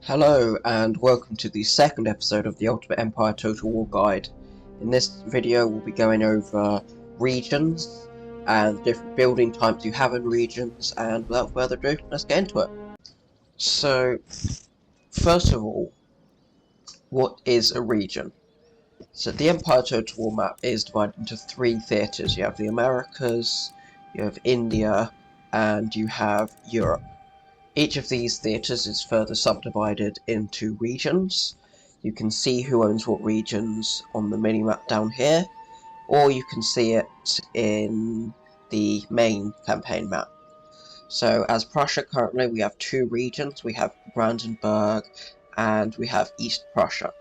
Hello and welcome to the second episode of the Ultimate Empire Total War Guide. In this video we'll be going over regions and different building types you have in regions, and without further ado, let's get into it. So, first of all, what is a region? So the Empire Total War map is divided into three theatres. You have the Americas, you have India, and you have Europe. Each of these theatres is further subdivided into regions. You can see who owns what regions on the minimap down here, or you can see it in the main campaign map. So as Prussia, currently we have two regions. We have Brandenburg and we have East Prussia.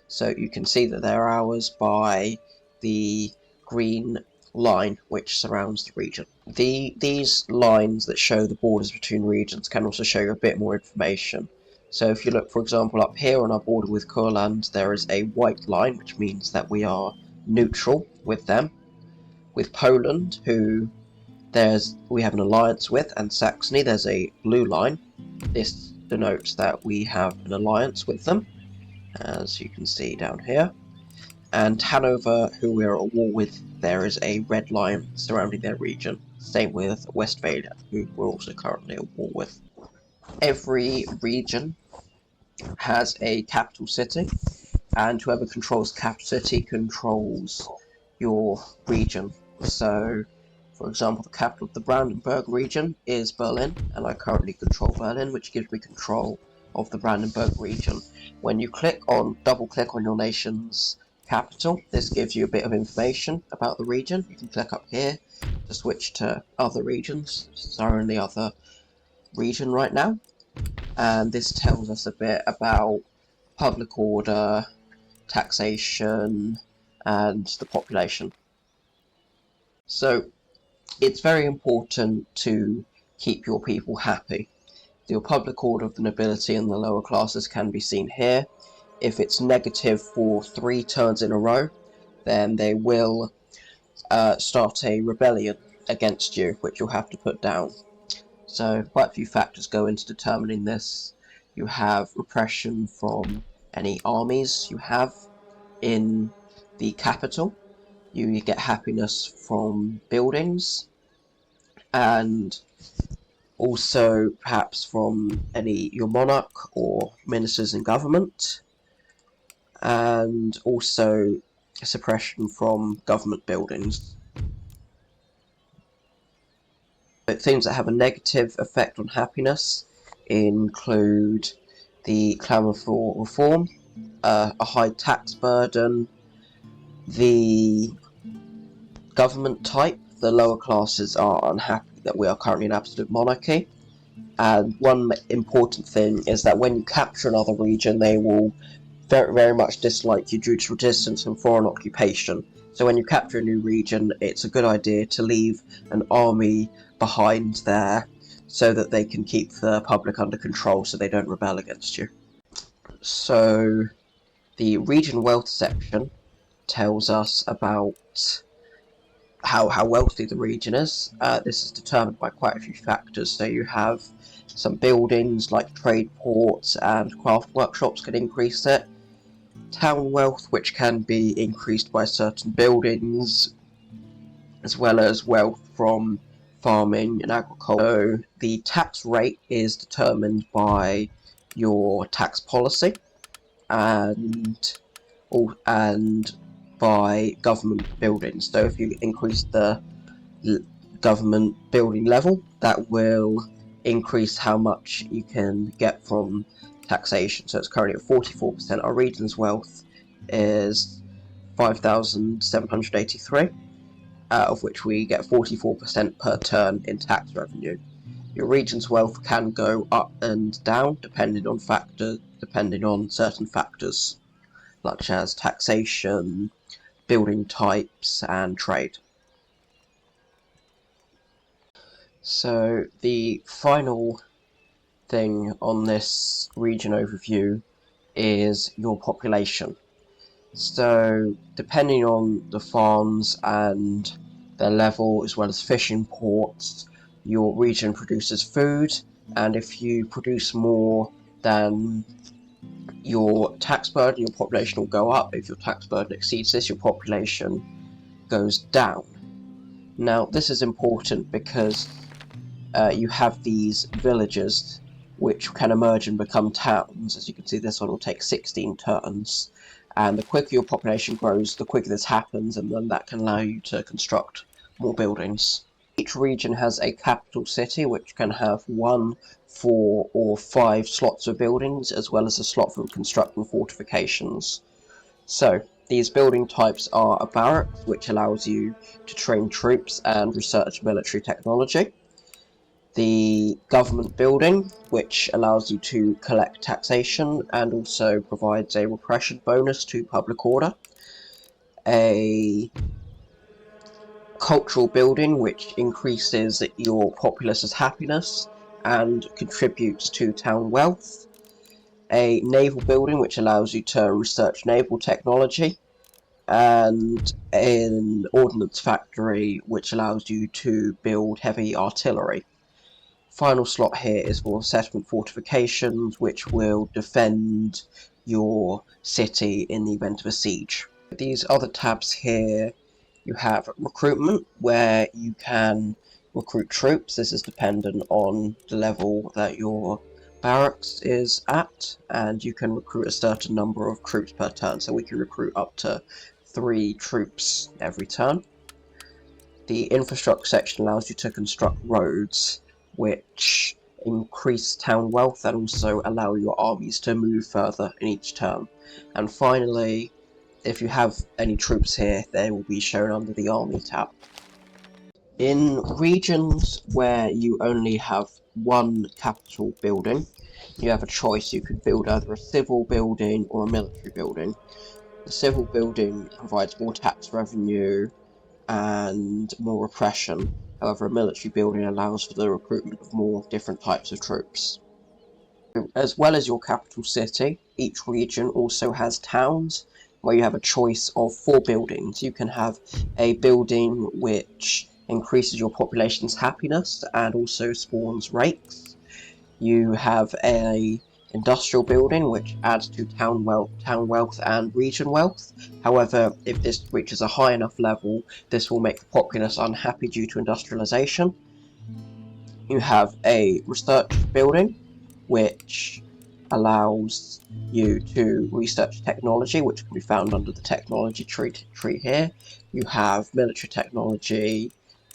So you can see that they're ours by the green line which surrounds the region. These lines that show the borders between regions can also show you a bit more information. So if you look, for example, up here on our border with Courland, there is a white line, which means that we are neutral with them. With Poland, who we have an alliance with, and Saxony, there's a blue line. This denotes that we have an alliance with them, as you can see down here. And Hanover, who we are at war with, there is a red line surrounding their region. Same with Westphalia, who we're also currently at war with. Every region has a capital city, and whoever controls the capital city controls your region. So, for example, the capital of the Brandenburg region is Berlin, and I currently control Berlin, which gives me control of the Brandenburg region. When you double click on your nation's capital, this gives you a bit of information about the region. You can click up here to switch to other regions. This is our only other region right now, and this tells us a bit about public order, taxation, and the population. So it's very important to keep your people happy. The public order of the nobility and the lower classes can be seen here. If it's negative for 3 turns in a row, then they will start a rebellion against you, which you'll have to put down. So quite a few factors go into determining this. You have repression from any armies you have in the capital. You get happiness from buildings, and also perhaps from your monarch or ministers in government, and also suppression from government buildings. But things that have a negative effect on happiness include the clamour for reform, a high tax burden, the government type. The lower classes are unhappy that we are currently an absolute monarchy. And one important thing is that when you capture another region, they will very, very much dislike you due to resistance and foreign occupation. So when you capture a new region, it's a good idea to leave an army behind there so that they can keep the public under control so they don't rebel against you. So the region wealth section tells us about how wealthy the region is. This is determined by quite a few factors. So you have some buildings like trade ports and craft workshops can increase it. Town wealth, which can be increased by certain buildings, as well as wealth from farming and agriculture. So the tax rate is determined by your tax policy and by government buildings. So if you increase the government building level, that will increase how much you can get from taxation. So it's currently at 44%. Our region's wealth is 5,783, of which we get 44% per turn in tax revenue. Your region's wealth can go up and down depending on certain factors, such as taxation, building types, and trade. So the final thing on this region overview is your population. So depending on the farms and their level, as well as fishing ports, your region produces food, and if you produce more then your tax burden, your population will go up. If your tax burden exceeds this, your population goes down. Now, this is important because you have these villages which can emerge and become towns. As you can see, this one will take 16 turns. And the quicker your population grows, the quicker this happens, and then that can allow you to construct more buildings. Each region has a capital city, which can have 1, 4, or 5 slots of buildings, as well as a slot for constructing fortifications. So, these building types are a barracks, which allows you to train troops and research military technology. The government building, which allows you to collect taxation and also provides a repression bonus to public order. A cultural building, which increases your populace's happiness and contributes to town wealth. A naval building, which allows you to research naval technology. And an ordnance factory, which allows you to build heavy artillery. Final slot here is for settlement fortifications, which will defend your city in the event of a siege. These other tabs here, you have recruitment, where you can recruit troops. This is dependent on the level that your barracks is at, and you can recruit a certain number of troops per turn, so we can recruit up to 3 troops every turn. The infrastructure section allows you to construct roads, which increase town wealth and also allow your armies to move further in each turn. And finally, if you have any troops here, they will be shown under the army tab. In regions where you only have one capital building, you have a choice. You could build either a civil building or a military building. The civil building provides more tax revenue and more repression. However, a military building allows for the recruitment of more different types of troops. As well as your capital city, each region also has towns where you have a choice of 4 buildings. You can have a building which increases your population's happiness and also spawns rakes. You have a industrial building which adds to town wealth and region wealth. However, if this reaches a high enough level, this will make the populace unhappy due to industrialization. You have a research building which allows you to research technology, which can be found under the technology tree here. You have military technology,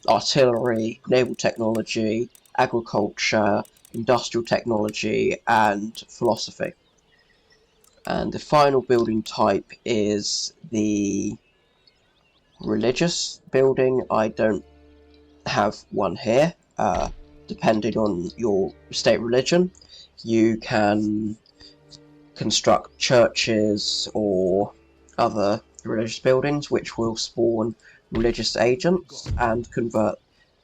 artillery, naval technology, agriculture, industrial technology, and philosophy. And the final building type is the religious building. I don't have one here. Depending on your state religion, you can construct churches or other religious buildings which will spawn religious agents and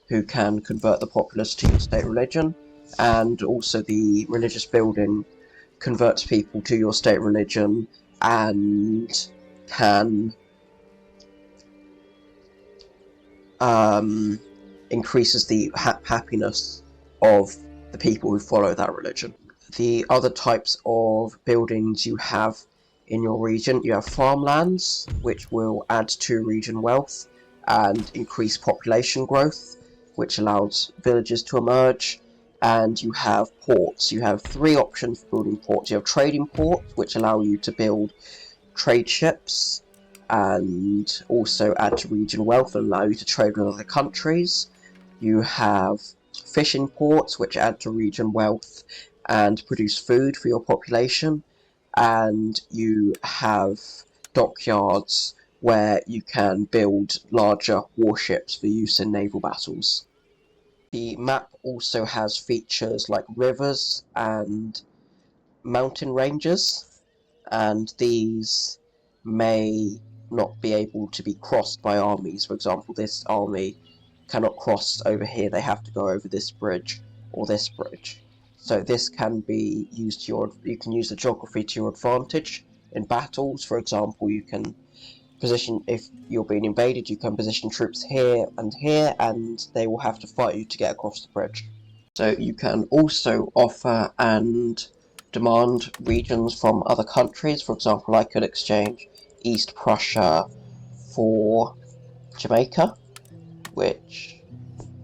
who can convert the populace to your state religion. And also the religious building converts people to your state religion and can increases the happiness of the people who follow that religion. The other types of buildings you have in your region, you have farmlands, which will add to region wealth and increase population growth, which allows villages to emerge. And you have ports. You have 3 options for building ports. You have trading ports, which allow you to build trade ships and also add to region wealth and allow you to trade with other countries. You have fishing ports, which add to region wealth and produce food for your population. And you have dockyards where you can build larger warships for use in naval battles. The map also has features like rivers and mountain ranges, and these may not be able to be crossed by armies. For example, this army cannot cross over here, they have to go over this bridge or this bridge. So this can be used to you can use the geography to your advantage in battles. For example, you can position, if you're being invaded, you can position troops here, and they will have to fight you to get across the bridge. So you can also offer and demand regions from other countries. For example, I could exchange East Prussia for Jamaica, which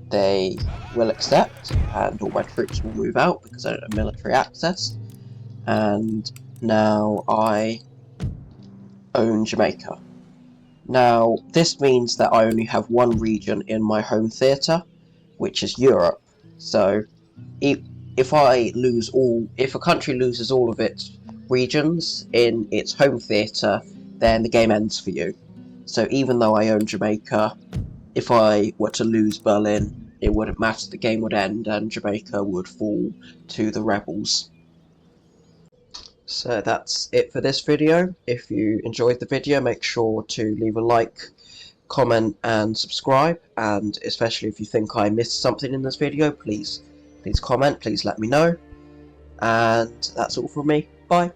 they will accept, and all my troops will move out because I don't have military access. And now I own Jamaica. Now, this means that I only have one region in my home theatre, which is Europe. So, if a country loses all of its regions in its home theatre, then the game ends for you. So even though I own Jamaica, if I were to lose Berlin, it wouldn't matter, the game would end and Jamaica would fall to the rebels. So that's it for this video. If you enjoyed the video, make sure to leave a like, comment and subscribe, and especially if you think I missed something in this video, please comment, please let me know. And that's all from me. Bye.